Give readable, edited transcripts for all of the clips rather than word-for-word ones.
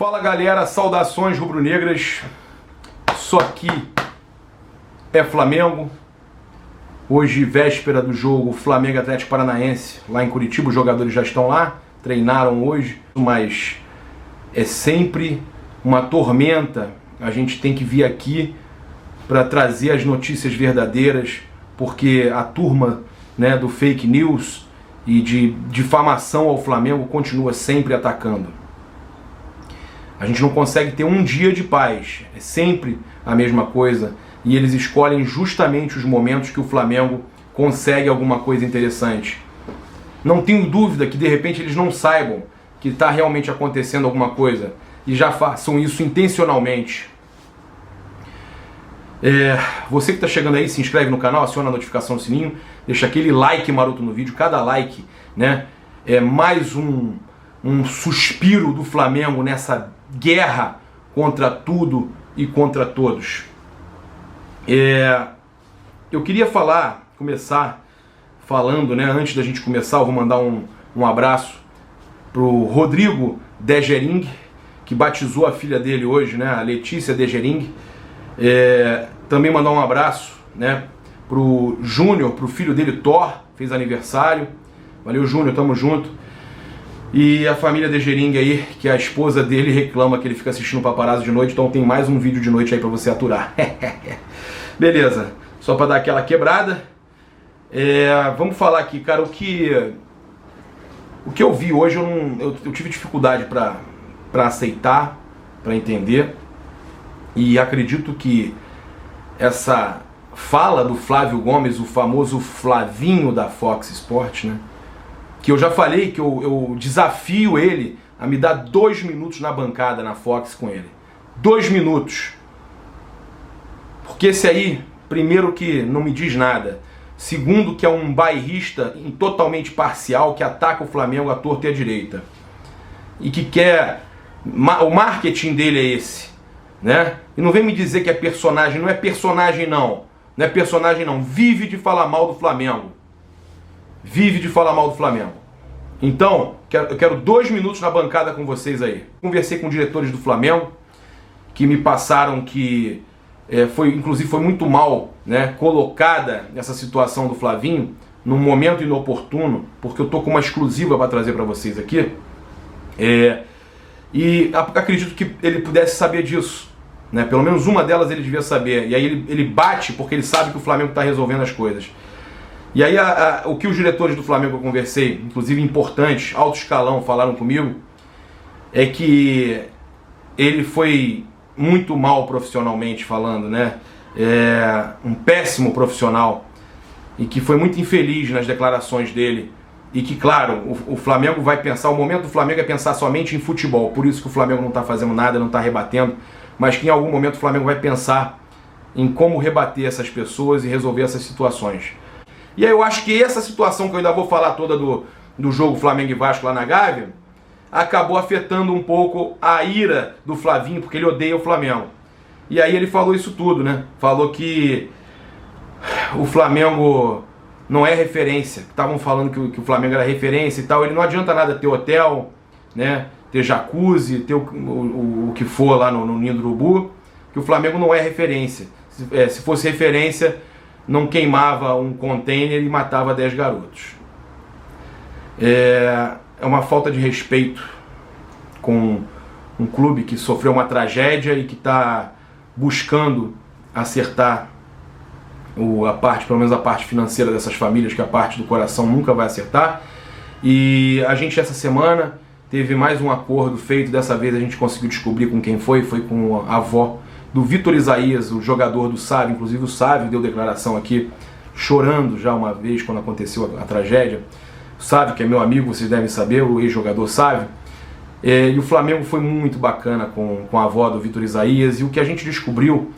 Fala galera, saudações rubro-negras. Isso aqui é Flamengo. Hoje, véspera do jogo Flamengo Atlético Paranaense, lá em Curitiba. Os jogadores já estão lá, treinaram hoje, mas é sempre uma tormenta. A gente tem que vir aqui para trazer as notícias verdadeiras, porque a turma, do fake news e de difamação ao Flamengo continua sempre atacando. A gente não consegue ter um dia de paz, é sempre a mesma coisa, e eles escolhem justamente os momentos que o Flamengo consegue alguma coisa interessante. Não tenho dúvida que de repente eles não saibam que está realmente acontecendo alguma coisa e já façam isso intencionalmente. Você que está chegando aí, se inscreve no canal, aciona a notificação do sininho, deixa aquele like maroto no vídeo. Cada like, é mais um suspiro do Flamengo nessa guerra contra tudo e contra todos. Eu queria começar falando, antes da gente começar, eu vou mandar um abraço pro Rodrigo Degering, que batizou a filha dele hoje, a Letícia Degering. Também mandar um abraço, pro Júnior, pro filho dele, Thor, fez aniversário. Valeu, Júnior, tamo junto. E a família Degering aí, que a esposa dele reclama que ele fica assistindo paparazzo de noite, então tem mais um vídeo de noite aí pra você aturar. Beleza, só pra dar aquela quebrada. Vamos falar aqui, cara, o que eu vi hoje eu tive dificuldade pra aceitar, pra entender. E acredito que essa fala do Flávio Gomes, o famoso Flavinho da Fox Sports, que eu já falei que eu desafio ele a me dar 2 minutos na bancada na Fox com ele. 2 minutos. Porque esse aí, primeiro, que não me diz nada. Segundo, que é um bairrista totalmente parcial, que ataca o Flamengo à torta e à direita. E que quer... O marketing dele é esse. E não vem me dizer que é personagem. Não é personagem, não. Não é personagem, não. Vive de falar mal do Flamengo. Vive de falar mal do Flamengo. Então, eu quero 2 minutos na bancada com vocês aí. Conversei com diretores do Flamengo, que me passaram que inclusive foi muito mal, colocada essa situação do Flavinho, num momento inoportuno, porque eu tô com uma exclusiva para trazer para vocês aqui. E acredito que ele pudesse saber disso. Pelo menos uma delas ele devia saber. E aí ele bate porque ele sabe que o Flamengo está resolvendo as coisas. E aí o que os diretores do Flamengo eu conversei, inclusive importantes, alto escalão, falaram comigo, é que ele foi muito mal profissionalmente falando, um péssimo profissional, e que foi muito infeliz nas declarações dele. E que, claro, o Flamengo vai pensar, o momento do Flamengo é pensar somente em futebol, por isso que o Flamengo não está fazendo nada, não está rebatendo, mas que em algum momento o Flamengo vai pensar em como rebater essas pessoas e resolver essas situações. E aí eu acho que essa situação que eu ainda vou falar toda do jogo Flamengo e Vasco lá na Gávea, acabou afetando um pouco a ira do Flavinho, porque ele odeia o Flamengo. E aí ele falou isso tudo, Falou que o Flamengo não é referência. Estavam falando que o Flamengo era referência e tal. Ele não adianta nada ter hotel, ter jacuzzi, ter o que for lá no Ninho do Urubu, que o Flamengo não é referência. Se fosse referência, não queimava um container e matava 10 garotos. É uma falta de respeito com um clube que sofreu uma tragédia e que está buscando acertar pelo menos a parte financeira dessas famílias, que a parte do coração nunca vai acertar. E a gente essa semana teve mais um acordo feito. Dessa vez a gente conseguiu descobrir com quem foi com a avó do Vitor Isaías, o jogador do Sávio. Inclusive o Sávio deu declaração aqui, chorando já uma vez quando aconteceu a tragédia. O Sávio, que é meu amigo, vocês devem saber, o ex-jogador Sávio. E o Flamengo foi muito bacana com a avó do Vitor Isaías. E o que a gente descobriu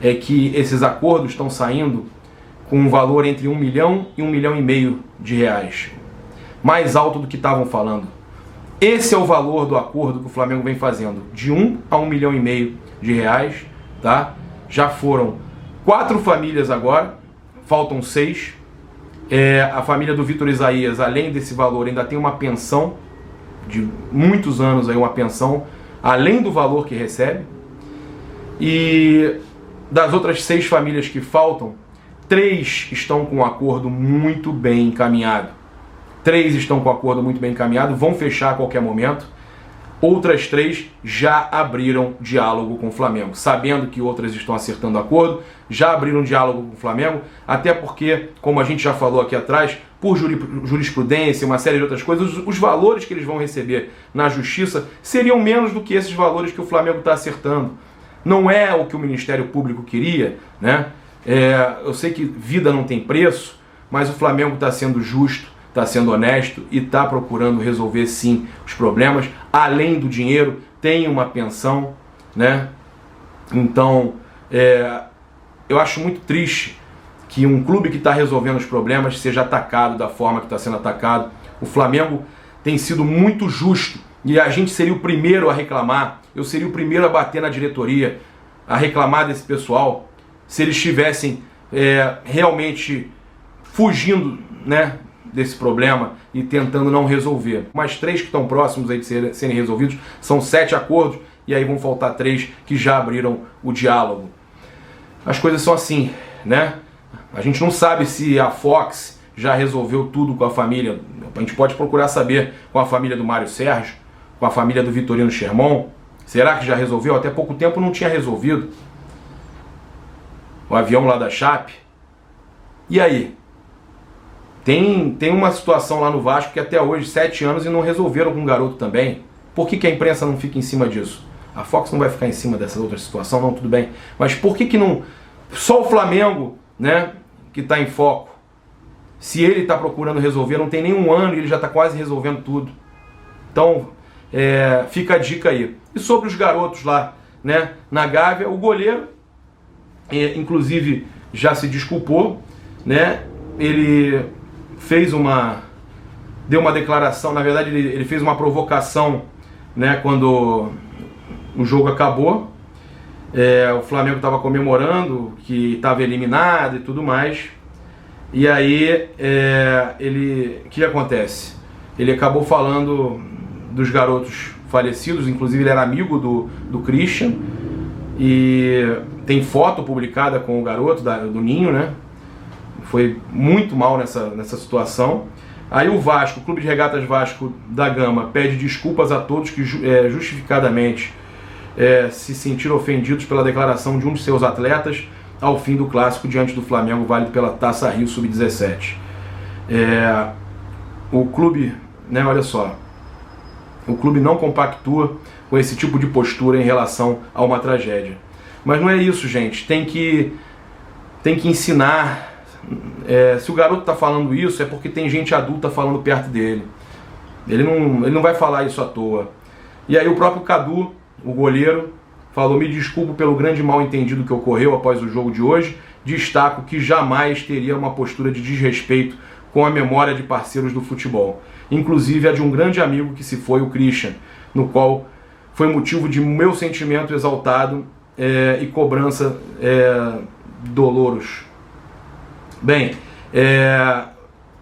é que esses acordos estão saindo com um valor entre 1 milhão e 1,5 milhão de reais. Mais alto do que estavam falando. Esse é o valor do acordo que o Flamengo vem fazendo. De 1 a 1,5 milhão de reais. Já foram 4 famílias agora. Faltam 6. A família do Vitor Isaías, além desse valor, ainda tem uma pensão de muitos anos, aí, uma pensão além do valor que recebe. E das outras 6 famílias que faltam, 3 estão com um acordo muito bem encaminhado. 3 estão com o acordo muito bem encaminhado, vão fechar a qualquer momento. Outras 3 já abriram diálogo com o Flamengo, sabendo que outras estão acertando acordo, já abriram diálogo com o Flamengo, até porque, como a gente já falou aqui atrás, por jurisprudência, uma série de outras coisas, os valores que eles vão receber na justiça seriam menos do que esses valores que o Flamengo está acertando. Não é o que o Ministério Público queria, né? Eu sei que vida não tem preço, mas o Flamengo está sendo justo, está sendo honesto e está procurando resolver sim os problemas. Além do dinheiro, tem uma pensão, né? Então, eu acho muito triste que um clube que está resolvendo os problemas seja atacado da forma que está sendo atacado. O Flamengo tem sido muito justo e a gente seria o primeiro a reclamar, eu seria o primeiro a bater na diretoria, a reclamar desse pessoal, se eles estivessem realmente fugindo, né, desse problema e tentando não resolver. Mais 3 que estão próximos aí de serem resolvidos, são 7 acordos, e aí vão faltar 3 que já abriram o diálogo. As coisas são assim, né? A gente não sabe se a Fox já resolveu tudo com a família. A gente pode procurar saber com a família do Mário Sérgio, com a família do Vitorino Sherman. Será que já resolveu? Até pouco tempo não tinha resolvido. O avião lá da Chape. E aí? Tem uma situação lá no Vasco que até hoje, 7 anos, e não resolveram com o garoto também. Por que a imprensa não fica em cima disso? A Fox não vai ficar em cima dessa outra situação, não, tudo bem. Mas por que não... Só o Flamengo, né, que está em foco. Se ele está procurando resolver, não tem nenhum ano e ele já está quase resolvendo tudo. Então, fica a dica aí. E sobre os garotos lá, né, na Gávea, o goleiro, inclusive, já se desculpou, né, ele deu uma declaração, na verdade ele fez uma provocação, né, quando o jogo acabou. O Flamengo estava comemorando que estava eliminado e tudo mais. E aí, o que acontece? Ele acabou falando dos garotos falecidos, inclusive ele era amigo do Christian, e tem foto publicada com o garoto do Ninho, né? Foi muito mal nessa situação. Aí o Vasco, o Clube de Regatas Vasco da Gama, pede desculpas a todos que justificadamente se sentiram ofendidos pela declaração de um de seus atletas ao fim do clássico diante do Flamengo, válido pela Taça Rio Sub-17. O clube, né, olha só, o clube não compactua com esse tipo de postura em relação a uma tragédia. Mas não é isso, gente. Tem que ensinar. Se o garoto está falando isso, é porque tem gente adulta falando perto dele. Ele não vai falar isso à toa. E aí o próprio Cadu, o goleiro, falou: me desculpo pelo grande mal-entendido que ocorreu após o jogo de hoje. Destaco que jamais teria uma postura de desrespeito com a memória de parceiros do futebol, inclusive a de um grande amigo que se foi, o Christian, no qual foi motivo de meu sentimento exaltado e cobrança doloros. Bem,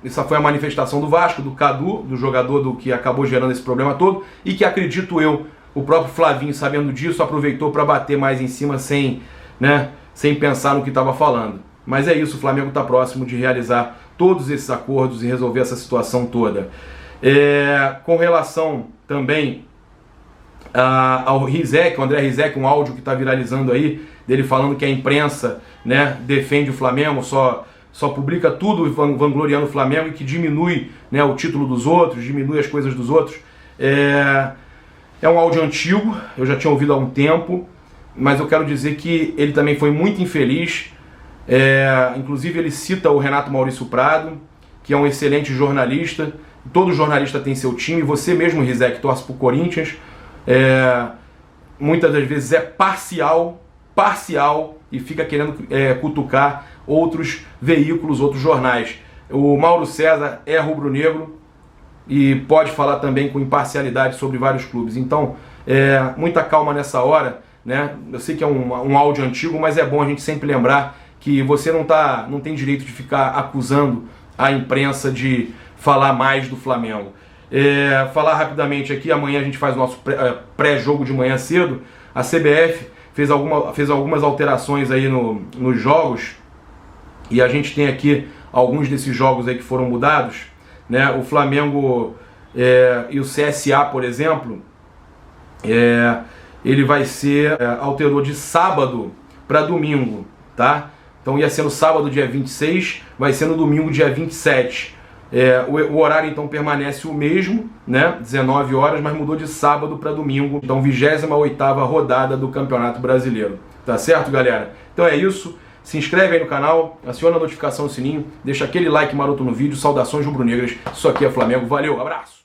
essa foi a manifestação do Vasco, do Cadu, do jogador que acabou gerando esse problema todo, e que, acredito eu, o próprio Flavinho, sabendo disso, aproveitou para bater mais em cima sem pensar no que estava falando. Mas é isso, o Flamengo está próximo de realizar todos esses acordos e resolver essa situação toda. Com relação também ao Rizek, o André Rizek, um áudio que está viralizando aí, dele falando que a imprensa, né, defende o Flamengo, só publica tudo vangloriando o Flamengo e que diminui, né, o título dos outros, diminui as coisas dos outros. É um áudio antigo, eu já tinha ouvido há um tempo, mas eu quero dizer que ele também foi muito infeliz. Inclusive ele cita o Renato Maurício Prado, que é um excelente jornalista. Todo jornalista tem seu time. Você mesmo, Rizek, torce pro Corinthians. Muitas das vezes é parcial e fica querendo cutucar outros veículos, outros jornais. O Mauro César é rubro-negro e pode falar também com imparcialidade sobre vários clubes. Então, muita calma nessa hora, né? Eu sei que é um áudio antigo, mas é bom a gente sempre lembrar que você não tem direito de ficar acusando a imprensa de falar mais do Flamengo. Falar rapidamente aqui, amanhã a gente faz o nosso pré-jogo de manhã cedo. A CBF fez algumas alterações aí nos jogos, e a gente tem aqui alguns desses jogos aí que foram mudados, né? O Flamengo e o CSA, por exemplo, ele vai ser, alterou de sábado para domingo, tá? Então ia ser no sábado dia 26, vai ser no domingo dia 27. O horário então permanece o mesmo, né? 19 horas, mas mudou de sábado para domingo. Então 28ª rodada do Campeonato Brasileiro. Tá certo, galera? Então é isso. Se inscreve aí no canal, aciona a notificação, o sininho, deixa aquele like maroto no vídeo. Saudações rubro-negras. Isso aqui é Flamengo. Valeu, abraço!